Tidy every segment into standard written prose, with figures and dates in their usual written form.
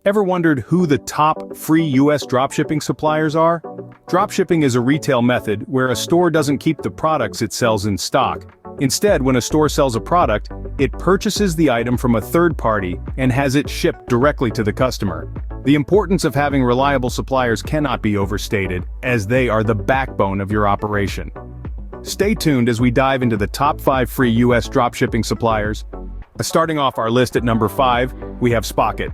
Ever wondered who the top free US dropshipping suppliers are? Dropshipping is a retail method where a store doesn't keep the products it sells in stock. Instead, when a store sells a product, it purchases the item from a third party and has it shipped directly to the customer. The importance of having reliable suppliers cannot be overstated, as they are the backbone of your operation. Stay tuned as we dive into the top 5 free US dropshipping suppliers. Starting off our list at number 5, we have Spocket.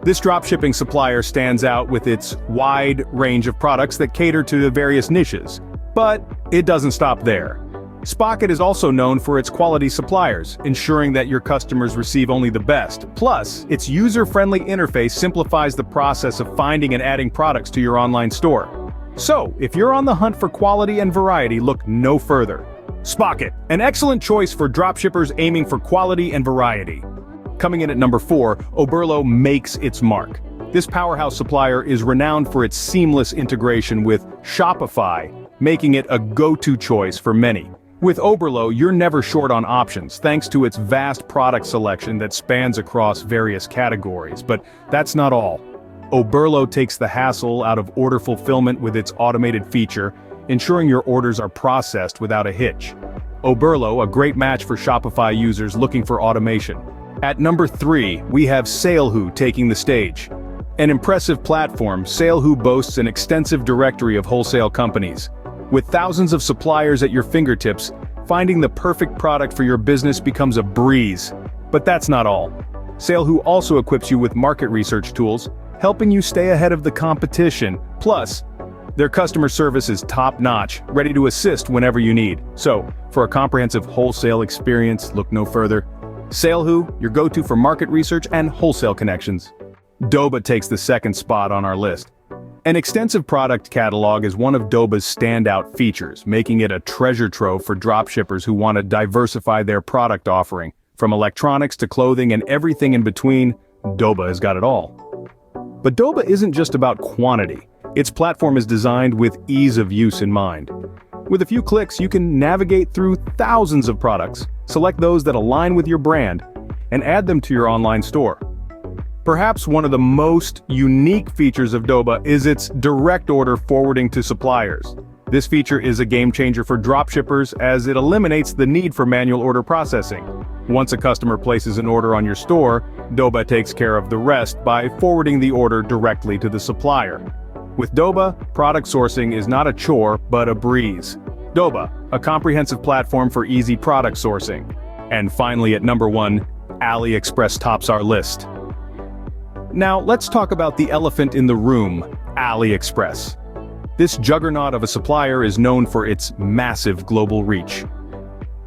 This dropshipping supplier stands out with its wide range of products that cater to the various niches. But it doesn't stop there. Spocket is also known for its quality suppliers, ensuring that your customers receive only the best. Plus, its user-friendly interface simplifies the process of finding and adding products to your online store. So, if you're on the hunt for quality and variety, look no further. Spocket, an excellent choice for dropshippers aiming for quality and variety. Coming in at number 4, Oberlo makes its mark. This powerhouse supplier is renowned for its seamless integration with Shopify, making it a go-to choice for many. With Oberlo, you're never short on options thanks to its vast product selection that spans across various categories. But that's not all. Oberlo takes the hassle out of order fulfillment with its automated feature, ensuring your orders are processed without a hitch. Oberlo, a great match for Shopify users looking for automation. At number 3, we have Salehoo taking the stage. An impressive platform, Salehoo boasts an extensive directory of wholesale companies. With thousands of suppliers at your fingertips, finding the perfect product for your business becomes a breeze. But that's not all. Salehoo also equips you with market research tools, helping you stay ahead of the competition. Plus, their customer service is top-notch, ready to assist whenever you need. So, for a comprehensive wholesale experience, look no further. Salehoo, your go-to for market research and wholesale connections. Doba takes the second spot on our list. An extensive product catalog is one of Doba's standout features, making it a treasure trove for dropshippers who want to diversify their product offering. From electronics to clothing and everything in between, Doba has got it all. But Doba isn't just about quantity. Its platform is designed with ease of use in mind. With a few clicks, you can navigate through thousands of products, select those that align with your brand, and add them to your online store. Perhaps one of the most unique features of Doba is its direct order forwarding to suppliers. This feature is a game changer for dropshippers as it eliminates the need for manual order processing. Once a customer places an order on your store, Doba takes care of the rest by forwarding the order directly to the supplier. With Doba, product sourcing is not a chore, but a breeze. Doba, a comprehensive platform for easy product sourcing. And finally at number 1, AliExpress tops our list. Now let's talk about the elephant in the room, AliExpress. This juggernaut of a supplier is known for its massive global reach.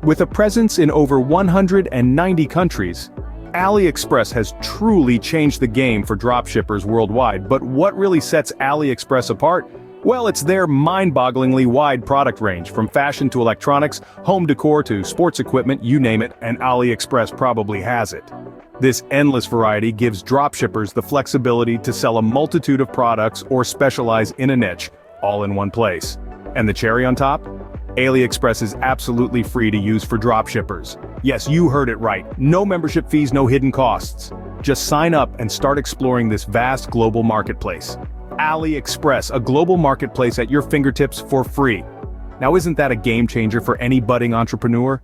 With a presence in over 190 countries, AliExpress has truly changed the game for dropshippers worldwide. But what really sets AliExpress apart? Well, it's their mind-bogglingly wide product range, from fashion to electronics, home decor to sports equipment, you name it, and AliExpress probably has it. This endless variety gives dropshippers the flexibility to sell a multitude of products or specialize in a niche, all in one place. And the cherry on top? AliExpress is absolutely free to use for dropshippers. Yes, you heard it right. No membership fees, no hidden costs. Just sign up and start exploring this vast global marketplace. AliExpress, a global marketplace at your fingertips for free. Now isn't that a game changer for any budding entrepreneur?